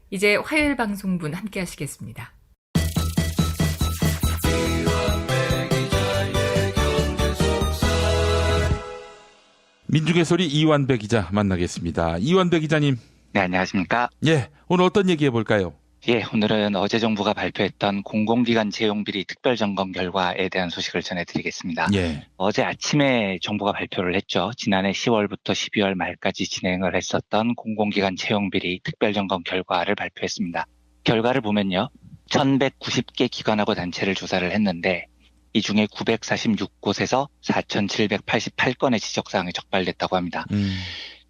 이제 화요일 방송분 함께 하시겠습니다. 민중의 소리 이완배 기자 만나겠습니다. 이완배 기자님. 네, 안녕하십니까. 예, 오늘 어떤 얘기 해볼까요? 예, 오늘은 어제 정부가 발표했던 공공기관 채용비리 특별점검 결과에 대한 소식을 전해드리겠습니다. 예. 어제 아침에 정부가 발표를 했죠. 지난해 10월부터 12월 말까지 진행을 했었던 공공기관 채용비리 특별점검 결과를 발표했습니다. 결과를 보면요. 1190개 기관하고 단체를 조사를 했는데 이 중에 946곳에서 4788건의 지적사항이 적발됐다고 합니다.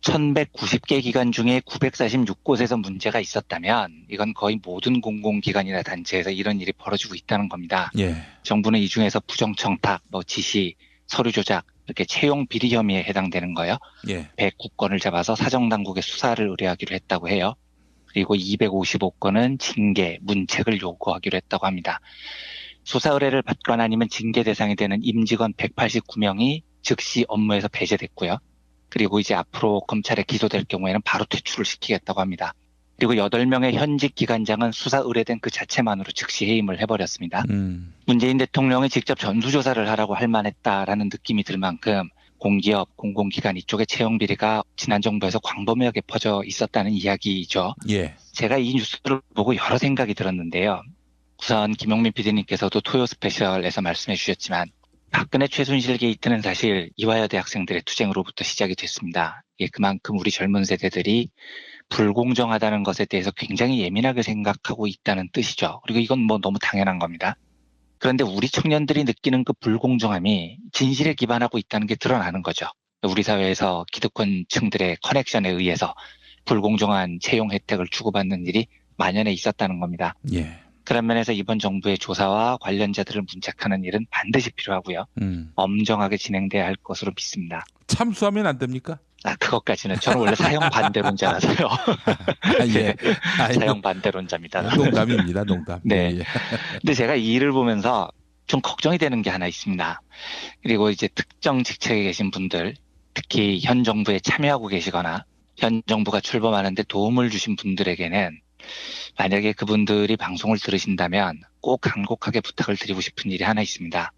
1190개 기관 중에 946곳에서 문제가 있었다면 이건 거의 모든 공공기관이나 단체에서 이런 일이 벌어지고 있다는 겁니다. 예. 정부는 이 중에서 부정청탁, 지시, 서류 조작, 이렇게 채용 비리 혐의에 해당되는 거요. 예. 109건을 잡아서 사정당국에 수사를 의뢰하기로 했다고 해요. 그리고 255건은 징계, 문책을 요구하기로 했다고 합니다. 수사 의뢰를 받거나 아니면 징계 대상이 되는 임직원 189명이 즉시 업무에서 배제됐고요. 그리고 이제 앞으로 검찰에 기소될 경우에는 바로 퇴출을 시키겠다고 합니다. 그리고 8명의 현직 기관장은 수사 의뢰된 그 자체만으로 즉시 해임을 해버렸습니다. 문재인 대통령이 직접 전수조사를 하라고 할 만했다라는 느낌이 들 만큼 공기업, 공공기관 이쪽의 채용 비리가 지난 정부에서 광범위하게 퍼져 있었다는 이야기죠. 예. 제가 이 뉴스를 보고 여러 생각이 들었는데요. 우선 김용민 PD님께서도 토요 스페셜에서 말씀해 주셨지만 박근혜 최순실 게이트는 사실 이화여대 학생들의 투쟁으로부터 시작이 됐습니다. 그만큼 우리 젊은 세대들이 불공정하다는 것에 대해서 굉장히 예민하게 생각하고 있다는 뜻이죠. 그리고 이건 너무 당연한 겁니다. 그런데 우리 청년들이 느끼는 그 불공정함이 진실에 기반하고 있다는 게 드러나는 거죠. 우리 사회에서 기득권층들의 커넥션에 의해서 불공정한 채용 혜택을 주고받는 일이 만연해 있었다는 겁니다. 예. 그런 면에서 이번 정부의 조사와 관련자들을 문책하는 일은 반드시 필요하고요. 엄정하게 진행돼야 할 것으로 믿습니다. 참수하면 안 됩니까? 그것까지는 저는 원래 사형 반대론자라서요. 예. 사형 반대론자입니다. 농담입니다. 농담. 네. 예. 근데 제가 이 일을 보면서 좀 걱정이 되는 게 하나 있습니다. 그리고 이제 특정 직책에 계신 분들, 특히 현 정부에 참여하고 계시거나 현 정부가 출범하는데 도움을 주신 분들에게는 만약에 그분들이 방송을 들으신다면 꼭 간곡하게 부탁을 드리고 싶은 일이 하나 있습니다.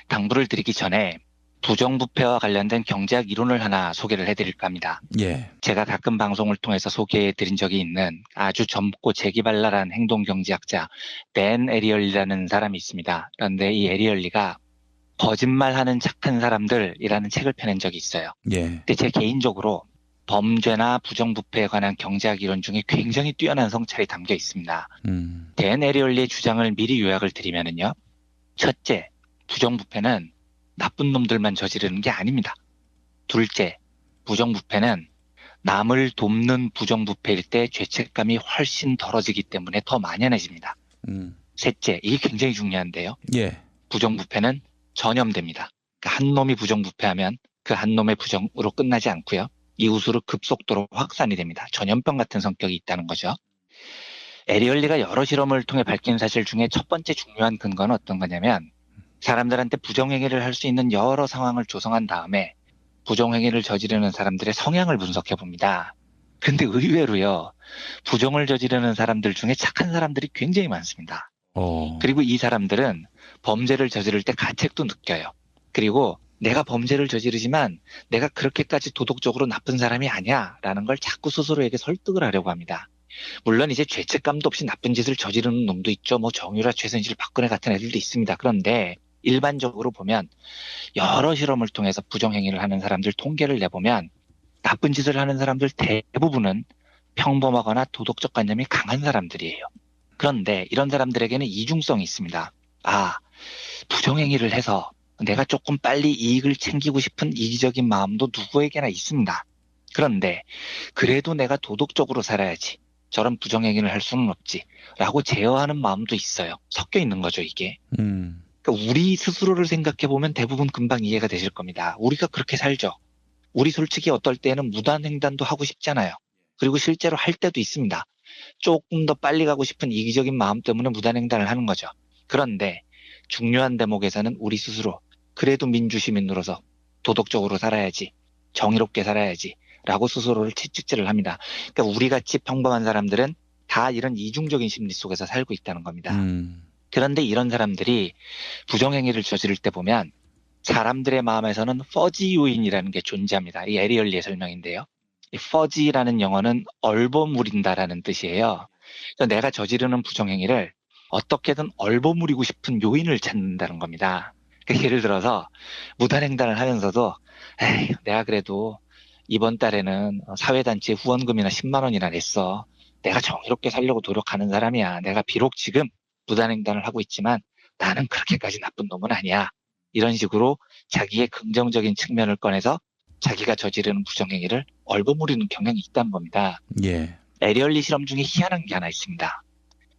당부를 드리기 전에 부정부패와 관련된 경제학 이론을 하나 소개를 해드릴까 합니다. 예. 제가 가끔 방송을 통해서 소개해드린 적이 있는 아주 젊고 재기발랄한 행동경제학자 댄 에리얼리라는 사람이 있습니다. 그런데 이 에리얼리가 거짓말하는 착한 사람들이라는 책을 펴낸 적이 있어요. 예. 근데 제 개인적으로 범죄나 부정부패에 관한 경제학 이론 중에 굉장히 뛰어난 성찰이 담겨 있습니다. 댄 에리얼리의 주장을 미리 요약을 드리면은요. 첫째, 부정부패는 나쁜 놈들만 저지르는 게 아닙니다. 둘째, 부정부패는 남을 돕는 부정부패일 때 죄책감이 훨씬 덜어지기 때문에 더 만연해집니다. 셋째, 이게 굉장히 중요한데요. 예. 부정부패는 전염됩니다. 그러니까 한 놈이 부정부패하면 그 한 놈의 부정으로 끝나지 않고요. 이웃으로 급속도로 확산이 됩니다. 전염병 같은 성격이 있다는 거죠. 에리얼리가 여러 실험을 통해 밝힌 사실 중에 첫 번째 중요한 근거는 어떤 거냐면 사람들한테 부정행위를 할 수 있는 여러 상황을 조성한 다음에 부정행위를 저지르는 사람들의 성향을 분석해 봅니다. 근데 의외로요. 부정을 저지르는 사람들 중에 착한 사람들이 굉장히 많습니다. 그리고 이 사람들은 범죄를 저지를 때 가책도 느껴요. 그리고 내가 범죄를 저지르지만 내가 그렇게까지 도덕적으로 나쁜 사람이 아니야 라는 걸 자꾸 스스로에게 설득을 하려고 합니다. 물론 이제 죄책감도 없이 나쁜 짓을 저지르는 놈도 있죠. 정유라, 최순실, 박근혜 같은 애들도 있습니다. 그런데 일반적으로 보면 여러 실험을 통해서 부정행위를 하는 사람들 통계를 내보면 나쁜 짓을 하는 사람들 대부분은 평범하거나 도덕적 관념이 강한 사람들이에요. 그런데 이런 사람들에게는 이중성이 있습니다. 부정행위를 해서 내가 조금 빨리 이익을 챙기고 싶은 이기적인 마음도 누구에게나 있습니다. 그런데 그래도 내가 도덕적으로 살아야지. 저런 부정행위를 할 수는 없지. 라고 제어하는 마음도 있어요. 섞여 있는 거죠, 이게. 그러니까 우리 스스로를 생각해보면 대부분 금방 이해가 되실 겁니다. 우리가 그렇게 살죠. 우리 솔직히 어떨 때는 무단횡단도 하고 싶잖아요. 그리고 실제로 할 때도 있습니다. 조금 더 빨리 가고 싶은 이기적인 마음 때문에 무단횡단을 하는 거죠. 그런데 중요한 대목에서는 우리 스스로 그래도 민주시민으로서 도덕적으로 살아야지, 정의롭게 살아야지 라고 스스로를 채찍질을 합니다. 그러니까 우리같이 평범한 사람들은 다 이런 이중적인 심리 속에서 살고 있다는 겁니다. 음. 그런데 이런 사람들이 부정행위를 저지를 때 보면 사람들의 마음에서는 퍼지 요인이라는 게 존재합니다. 이 에리얼리의 설명인데요. 이 퍼지라는 영어는 얼버무린다라는 뜻이에요. 그래서 내가 저지르는 부정행위를 어떻게든 얼버무리고 싶은 요인을 찾는다는 겁니다. 그러니까 예를 들어서 무단횡단을 하면서도 에이, 내가 그래도 이번 달에는 사회단체 후원금이나 10만 원이나 냈어. 내가 정의롭게 살려고 노력하는 사람이야. 내가 비록 지금 무단횡단을 하고 있지만 나는 그렇게까지 나쁜 놈은 아니야. 이런 식으로 자기의 긍정적인 측면을 꺼내서 자기가 저지르는 부정행위를 얼버무리는 경향이 있다는 겁니다. 예. 에리얼리 실험 중에 희한한 게 하나 있습니다.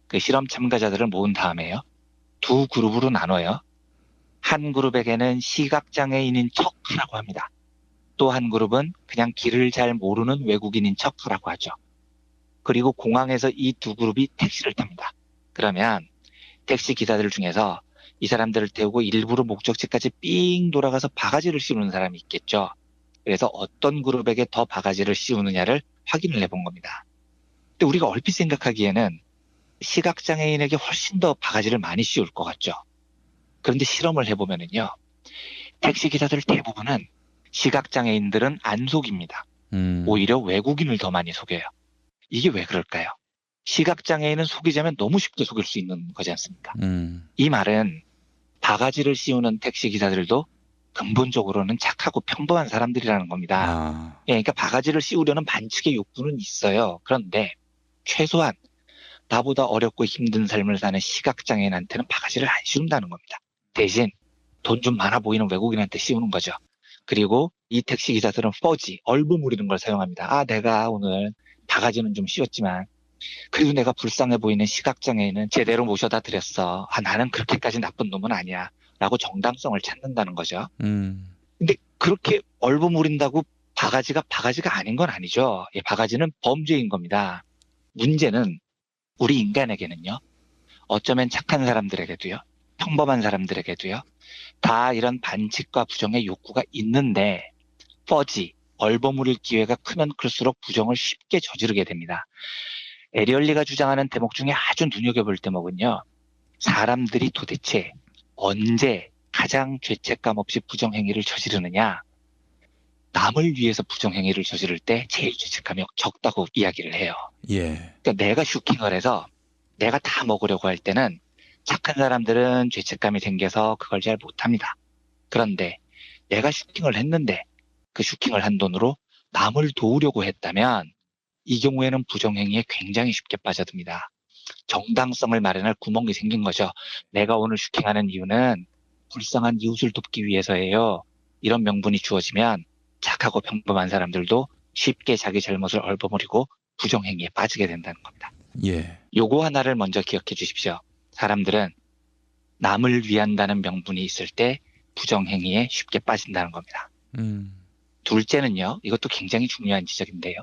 그 실험 참가자들을 모은 다음에요. 두 그룹으로 나눠요. 한 그룹에게는 시각장애인인 척하라고 합니다. 또 한 그룹은 그냥 길을 잘 모르는 외국인인 척하라고 하죠. 그리고 공항에서 이 두 그룹이 택시를 탑니다. 그러면 택시 기사들 중에서 이 사람들을 태우고 일부러 목적지까지 삥 돌아가서 바가지를 씌우는 사람이 있겠죠. 그래서 어떤 그룹에게 더 바가지를 씌우느냐를 확인을 해본 겁니다. 근데 우리가 얼핏 생각하기에는 시각장애인에게 훨씬 더 바가지를 많이 씌울 것 같죠. 그런데 실험을 해보면은요. 택시 기사들 대부분은 시각장애인들은 안 속입니다. 오히려 외국인을 더 많이 속여요. 이게 왜 그럴까요? 시각장애인은 속이자면 너무 쉽게 속일 수 있는 거지 않습니까? 이 말은 바가지를 씌우는 택시 기사들도 근본적으로는 착하고 평범한 사람들이라는 겁니다. 아. 예, 그러니까 바가지를 씌우려는 반칙의 욕구는 있어요. 그런데 최소한 나보다 어렵고 힘든 삶을 사는 시각장애인한테는 바가지를 안 씌운다는 겁니다. 대신 돈 좀 많아 보이는 외국인한테 씌우는 거죠. 그리고 이 택시 기사들은 퍼지, 얼버무리는 걸 사용합니다. 아, 내가 오늘 바가지는 좀 씌웠지만 그래도 내가 불쌍해 보이는 시각장애인은 제대로 모셔다 드렸어. 아, 나는 그렇게까지 나쁜 놈은 아니야. 라고 정당성을 찾는다는 거죠. 근데 그렇게 얼버무린다고 바가지가 아닌 건 아니죠. 예, 바가지는 범죄인 겁니다. 문제는 우리 인간에게는요. 어쩌면 착한 사람들에게도요. 평범한 사람들에게도요. 다 이런 반칙과 부정의 욕구가 있는데 퍼지, 얼버무릴 기회가 크면 클수록 부정을 쉽게 저지르게 됩니다. 에리얼리가 주장하는 대목 중에 아주 눈여겨볼 대목은요. 사람들이 도대체 언제 가장 죄책감 없이 부정행위를 저지르느냐. 남을 위해서 부정행위를 저지를 때 제일 죄책감이 적다고 이야기를 해요. 예. 그러니까 내가 슈킹을 해서 내가 다 먹으려고 할 때는 착한 사람들은 죄책감이 생겨서 그걸 잘 못합니다. 그런데 내가 슈킹을 했는데 그 슈킹을 한 돈으로 남을 도우려고 했다면 이 경우에는 부정행위에 굉장히 쉽게 빠져듭니다. 정당성을 마련할 구멍이 생긴 거죠. 내가 오늘 슈킹하는 이유는 불쌍한 이웃을 돕기 위해서예요. 이런 명분이 주어지면 착하고 평범한 사람들도 쉽게 자기 잘못을 얼버무리고 부정행위에 빠지게 된다는 겁니다. 예. 요거 하나를 먼저 기억해 주십시오. 사람들은 남을 위한다는 명분이 있을 때 부정행위에 쉽게 빠진다는 겁니다. 둘째는요. 이것도 굉장히 중요한 지적인데요.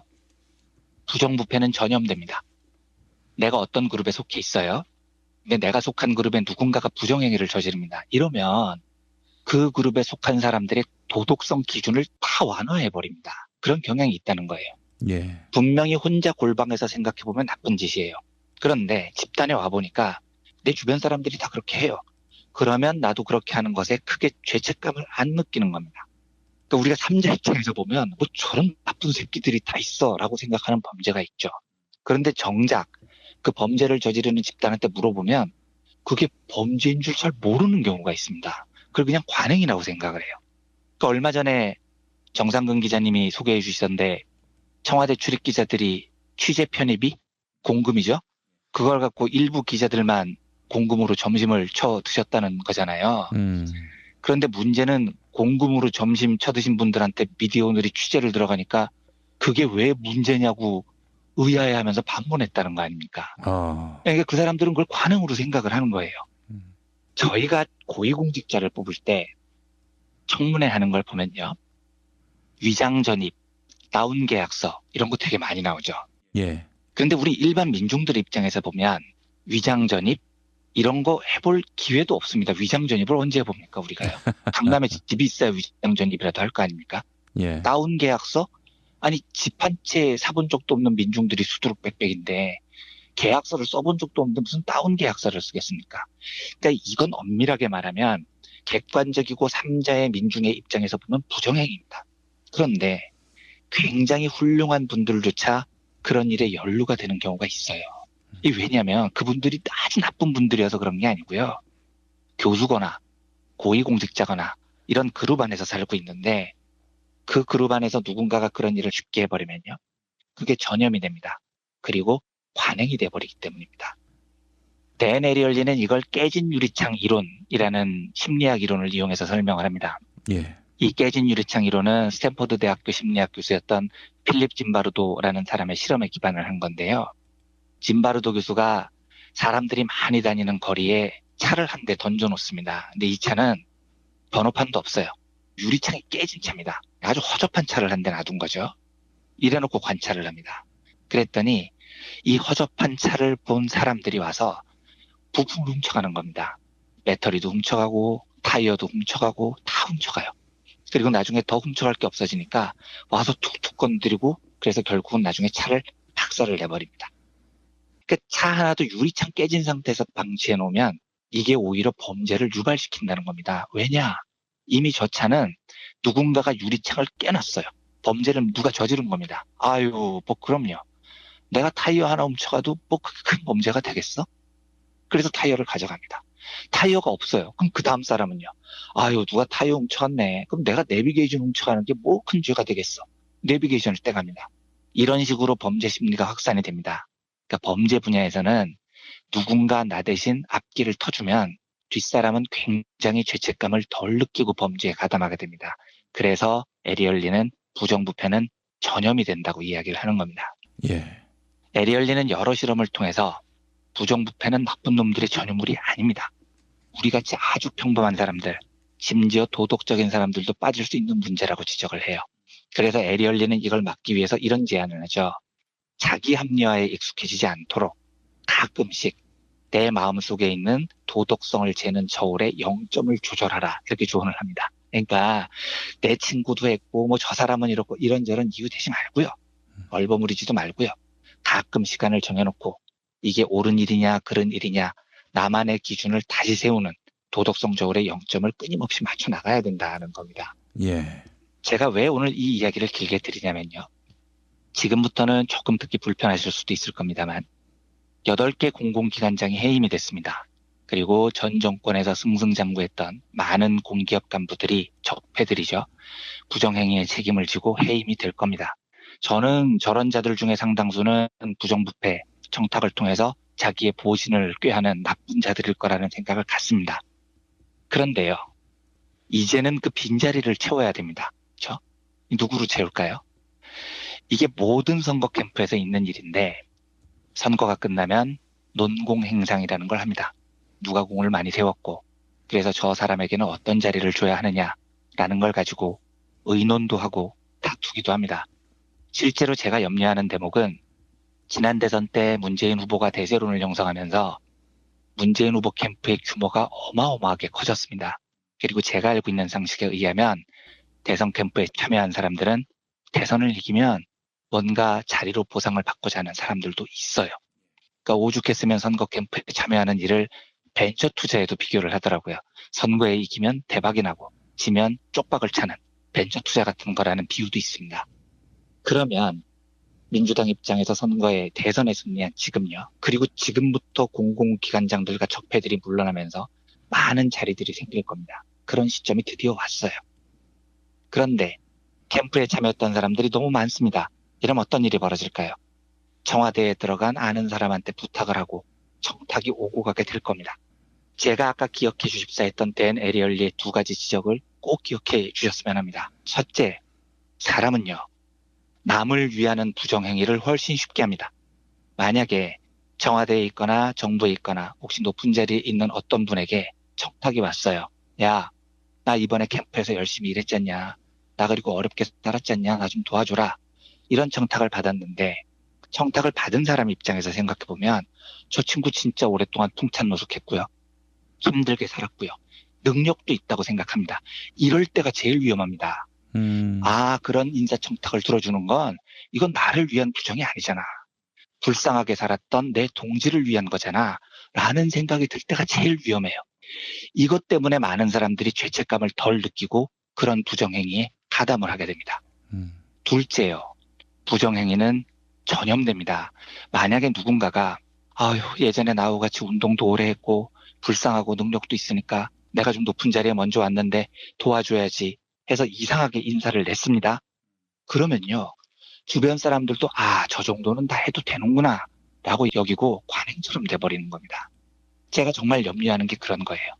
부정부패는 전염됩니다. 내가 어떤 그룹에 속해 있어요. 근데 내가 속한 그룹에 누군가가 부정행위를 저지릅니다. 이러면 그 그룹에 속한 사람들의 도덕성 기준을 다 완화해버립니다. 그런 경향이 있다는 거예요. 예. 분명히 혼자 골방에서 생각해보면 나쁜 짓이에요. 그런데 집단에 와보니까 내 주변 사람들이 다 그렇게 해요. 그러면 나도 그렇게 하는 것에 크게 죄책감을 안 느끼는 겁니다. 그러니까 우리가 삼자 입장에서 보면 뭐 저런 나쁜 새끼들이 다 있어 라고 생각하는 범죄가 있죠. 그런데 정작 그 범죄를 저지르는 집단한테 물어보면 그게 범죄인 줄 잘 모르는 경우가 있습니다. 그걸 그냥 관행이라고 생각을 해요. 그러니까 얼마 전에 정상근 기자님이 소개해 주시던데 청와대 출입 기자들이 취재 편입이 공금이죠. 그걸 갖고 일부 기자들만 공금으로 점심을 쳐 드셨다는 거잖아요. 그런데 문제는 공금으로 점심 쳐 드신 분들한테 미디어 오늘이 취재를 들어가니까 그게 왜 문제냐고 의아해하면서 반문했다는 거 아닙니까? 그러니까 그 사람들은 그걸 관행으로 생각을 하는 거예요. 저희가 고위공직자를 뽑을 때 청문회 하는 걸 보면요. 위장 전입, 다운 계약서 이런 거 되게 많이 나오죠. 예. 그런데 우리 일반 민중들 입장에서 보면 위장 전입 이런 거 해볼 기회도 없습니다. 위장 전입을 언제 해봅니까 우리가요. 강남에 집이 있어야 위장 전입이라도 할 거 아닙니까? 예. 다운 계약서? 아니 집 한 채 사본 적도 없는 민중들이 수두룩 빽빽인데 계약서를 써본 적도 없는데 무슨 다운 계약서를 쓰겠습니까? 그러니까 이건 엄밀하게 말하면 객관적이고 삼자의 민중의 입장에서 보면 부정행위입니다. 그런데 굉장히 훌륭한 분들조차 그런 일에 연루가 되는 경우가 있어요. 왜냐하면 그분들이 아주 나쁜 분들이어서 그런 게 아니고요. 교수거나 고위공직자거나 이런 그룹 안에서 살고 있는데 그 그룹 안에서 누군가가 그런 일을 쉽게 해버리면요. 그게 전염이 됩니다. 그리고 관행이 돼버리기 때문입니다. 댄 에리얼리는 이걸 깨진 유리창 이론이라는 심리학 이론을 이용해서 설명을 합니다. 예. 이 깨진 유리창 이론은 스탠퍼드 대학교 심리학 교수였던 필립 짐바르도라는 사람의 실험에 기반을 한 건데요. 짐바르도 교수가 사람들이 많이 다니는 거리에 차를 한 대 던져놓습니다. 근데 이 차는 번호판도 없어요. 유리창이 깨진 차입니다. 아주 허접한 차를 한 대 놔둔 거죠. 이래놓고 관찰을 합니다. 그랬더니 이 허접한 차를 본 사람들이 와서 부품을 훔쳐가는 겁니다. 배터리도 훔쳐가고 타이어도 훔쳐가고 다 훔쳐가요. 그리고 나중에 더 훔쳐갈 게 없어지니까 와서 툭툭 건드리고 그래서 결국은 나중에 차를 박살을 내버립니다. 그러니까 차 하나도 유리창 깨진 상태에서 방치해 놓으면 이게 오히려 범죄를 유발시킨다는 겁니다. 왜냐? 이미 저 차는 누군가가 유리창을 깨놨어요. 범죄를 누가 저지른 겁니다. 아유, 뭐 그럼요. 내가 타이어 하나 훔쳐가도 뭐 큰 범죄가 되겠어? 그래서 타이어를 가져갑니다. 타이어가 없어요. 그럼 그 다음 사람은요. 아유, 누가 타이어 훔쳐갔네. 그럼 내가 내비게이션 훔쳐가는 게 뭐 큰 죄가 되겠어. 내비게이션을 떼갑니다. 이런 식으로 범죄 심리가 확산이 됩니다. 그러니까 범죄 분야에서는 누군가 나 대신 앞길을 터주면 뒷사람은 굉장히 죄책감을 덜 느끼고 범죄에 가담하게 됩니다. 그래서 에리얼리는 부정부패는 전염이 된다고 이야기를 하는 겁니다. 예. 에리얼리는 여러 실험을 통해서 부정부패는 나쁜 놈들의 전유물이 아닙니다. 우리같이 아주 평범한 사람들, 심지어 도덕적인 사람들도 빠질 수 있는 문제라고 지적을 해요. 그래서 에리얼리는 이걸 막기 위해서 이런 제안을 하죠. 자기 합리화에 익숙해지지 않도록 가끔씩 내 마음속에 있는 도덕성을 재는 저울의 0점을 조절하라. 이렇게 조언을 합니다. 그러니까 내 친구도 했고 뭐 저 사람은 이렇고 이런저런 이유 대지 말고요. 얼버무리지도 말고요. 가끔 시간을 정해놓고 이게 옳은 일이냐 그른 일이냐 나만의 기준을 다시 세우는 도덕성 저울의 0점을 끊임없이 맞춰 나가야 된다는 겁니다. 예. 제가 왜 오늘 이 이야기를 길게 드리냐면요. 지금부터는 조금 듣기 불편하실 수도 있을 겁니다만 8개 공공기관장이 해임이 됐습니다. 그리고 전 정권에서 승승장구했던 많은 공기업 간부들이 적폐들이죠. 부정행위의 책임을 지고 해임이 될 겁니다. 저는 저런 자들 중에 상당수는 부정부패, 청탁을 통해서 자기의 보신을 꾀하는 나쁜 자들일 거라는 생각을 갖습니다. 그런데요. 이제는 그 빈자리를 채워야 됩니다. 그렇죠? 누구로 채울까요? 이게 모든 선거 캠프에서 있는 일인데 선거가 끝나면 논공행상이라는 걸 합니다. 누가 공을 많이 세웠고 그래서 저 사람에게는 어떤 자리를 줘야 하느냐라는 걸 가지고 의논도 하고 다투기도 합니다. 실제로 제가 염려하는 대목은 지난 대선 때 문재인 후보가 대세론을 형성하면서 문재인 후보 캠프의 규모가 어마어마하게 커졌습니다. 그리고 제가 알고 있는 상식에 의하면 대선 캠프에 참여한 사람들은 대선을 이기면 뭔가 자리로 보상을 받고자 하는 사람들도 있어요. 그러니까 오죽했으면 선거 캠프에 참여하는 일을 벤처 투자에도 비교를 하더라고요. 선거에 이기면 대박이 나고 지면 쪽박을 차는 벤처 투자 같은 거라는 비유도 있습니다. 그러면 민주당 입장에서 선거에 대선에 승리한 지금요. 그리고 지금부터 공공기관장들과 적폐들이 물러나면서 많은 자리들이 생길 겁니다. 그런 시점이 드디어 왔어요. 그런데 캠프에 참여했던 사람들이 너무 많습니다. 이러면 어떤 일이 벌어질까요? 청와대에 들어간 아는 사람한테 부탁을 하고 청탁이 오고 가게 될 겁니다. 제가 아까 기억해 주십사 했던 댄 에리얼리의 2가지 지적을 꼭 기억해 주셨으면 합니다. 첫째, 사람은요. 남을 위하는 부정행위를 훨씬 쉽게 합니다. 만약에 청와대에 있거나 정부에 있거나 혹시 높은 자리에 있는 어떤 분에게 청탁이 왔어요. 야, 나 이번에 캠프에서 열심히 일했잖냐. 나 그리고 어렵게 살았잖냐. 나 좀 도와줘라. 이런 청탁을 받았는데 청탁을 받은 사람 입장에서 생각해보면 저 친구 진짜 오랫동안 풍찬노숙했고요. 힘들게 살았고요. 능력도 있다고 생각합니다. 이럴 때가 제일 위험합니다. 그런 인사청탁을 들어주는 건 이건 나를 위한 부정이 아니잖아. 불쌍하게 살았던 내 동지를 위한 거잖아 라는 생각이 들 때가 제일 위험해요. 이것 때문에 많은 사람들이 죄책감을 덜 느끼고 그런 부정행위에 가담을 하게 됩니다. 음. 둘째요. 부정행위는 전염됩니다. 만약에 누군가가 아유 예전에 나하고 같이 운동도 오래 했고 불쌍하고 능력도 있으니까 내가 좀 높은 자리에 먼저 왔는데 도와줘야지 해서 이상하게 인사를 냈습니다. 그러면요. 주변 사람들도 저 정도는 다 해도 되는구나 라고 여기고 관행처럼 돼버리는 겁니다. 제가 정말 염려하는 게 그런 거예요.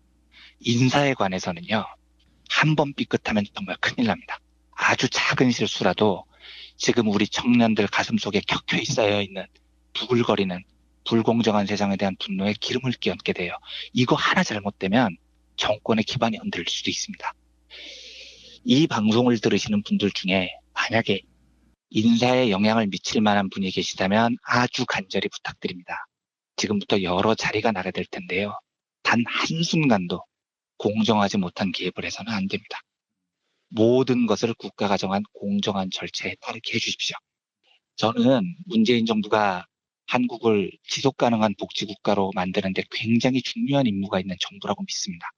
인사에 관해서는요. 한 번 삐끗하면 정말 큰일 납니다. 아주 작은 실수라도 지금 우리 청년들 가슴속에 켜켜이 쌓여있는 부글거리는 불공정한 세상에 대한 분노에 기름을 끼얹게 돼요. 이거 하나 잘못되면 정권의 기반이 흔들릴 수도 있습니다. 이 방송을 들으시는 분들 중에 만약에 인사에 영향을 미칠 만한 분이 계시다면 아주 간절히 부탁드립니다. 지금부터 여러 자리가 나게 될 텐데요. 단 한순간도 공정하지 못한 개입을 해서는 안 됩니다. 모든 것을 국가가 정한 공정한 절차에 따르게 해주십시오. 저는 문재인 정부가 한국을 지속가능한 복지국가로 만드는 데 굉장히 중요한 임무가 있는 정부라고 믿습니다.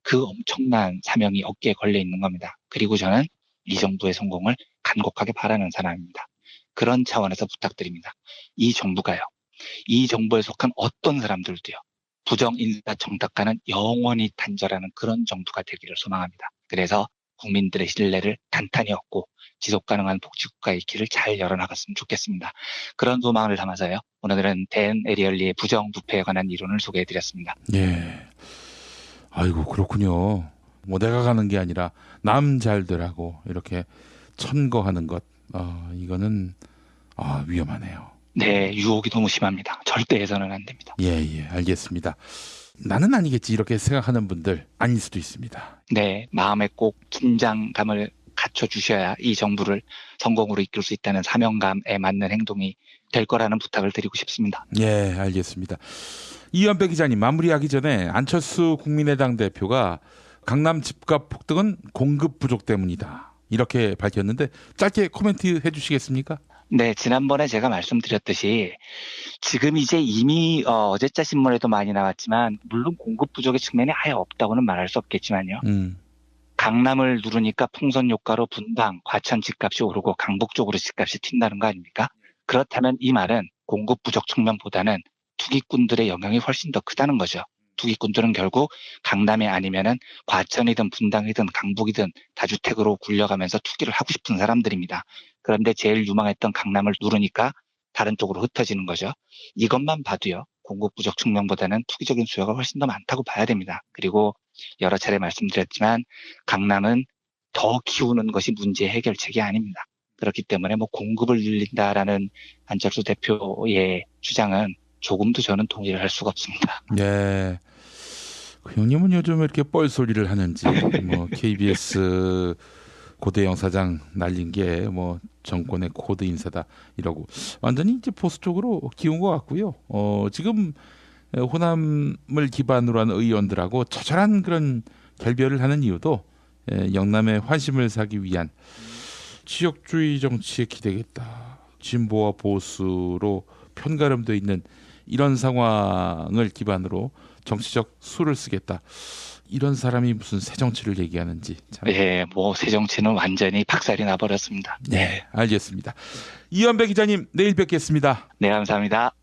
그 엄청난 사명이 어깨에 걸려 있는 겁니다. 그리고 저는 이 정부의 성공을 간곡하게 바라는 사람입니다. 그런 차원에서 부탁드립니다. 이 정부가요. 이 정부에 속한 어떤 사람들도요. 부정인사 정탁과는 영원히 단절하는 그런 정부가 되기를 소망합니다. 그래서 국민들의 신뢰를 단단히 얻고 지속가능한 복지국가의 길을 잘 열어나갔으면 좋겠습니다. 그런 소망을 담아서요. 오늘은 댄 에리얼리의 부정부패에 관한 이론을 소개해드렸습니다. 예. 아이고 그렇군요. 뭐 내가 가는 게 아니라 남 잘되라고 이렇게 천거하는 것. 이거는 위험하네요. 네, 유혹이 너무 심합니다. 절대 해서는 안 됩니다. 예, 알겠습니다. 나는 아니겠지 이렇게 생각하는 분들 아닐 수도 있습니다. 네, 마음에 꼭 긴장감을 갖춰주셔야 이 정부를 성공으로 이끌 수 있다는 사명감에 맞는 행동이 될 거라는 부탁을 드리고 싶습니다. 예, 알겠습니다. 이현배 기자님 마무리하기 전에 안철수 국민의당 대표가 강남 집값 폭등은 공급 부족 때문이다. 이렇게 밝혔는데 짧게 코멘트 해주시겠습니까? 네, 지난번에 제가 말씀드렸듯이 지금 이제 이미 어제자 신문에도 많이 나왔지만 물론 공급 부족의 측면이 아예 없다고는 말할 수 없겠지만요. 강남을 누르니까 풍선 효과로 분당, 과천 집값이 오르고 강북 쪽으로 집값이 튄다는 거 아닙니까? 그렇다면 이 말은 공급 부족 측면보다는 투기꾼들의 영향이 훨씬 더 크다는 거죠. 투기꾼들은 결국 강남이 아니면은 과천이든 분당이든 강북이든 다주택으로 굴려가면서 투기를 하고 싶은 사람들입니다. 그런데 제일 유망했던 강남을 누르니까 다른 쪽으로 흩어지는 거죠. 이것만 봐도요. 공급 부족 측면보다는 투기적인 수요가 훨씬 더 많다고 봐야 됩니다. 그리고 여러 차례 말씀드렸지만 강남은 더 키우는 것이 문제 해결책이 아닙니다. 그렇기 때문에 공급을 늘린다라는 안철수 대표의 주장은 조금도 저는 동의를 할 수가 없습니다. 네. 그 형님은 요즘 이렇게 뻘소리를 하는지 KBS 고대영 사장 날린 게 정권의 코드 인사다 이러고 완전히 이제 보수 쪽으로 기운 것 같고요. 지금 호남을 기반으로 한 의원들하고 처절한 그런 결별을 하는 이유도 영남의 환심을 사기 위한 지역주의 정치에 기대겠다. 진보와 보수로 편가름돼 있는 이런 상황을 기반으로 정치적 수를 쓰겠다. 이런 사람이 무슨 새 정치를 얘기하는지. 참. 네, 새 정치는 완전히 박살이 나버렸습니다. 네, 알겠습니다. 이현배 기자님, 내일 뵙겠습니다. 네, 감사합니다.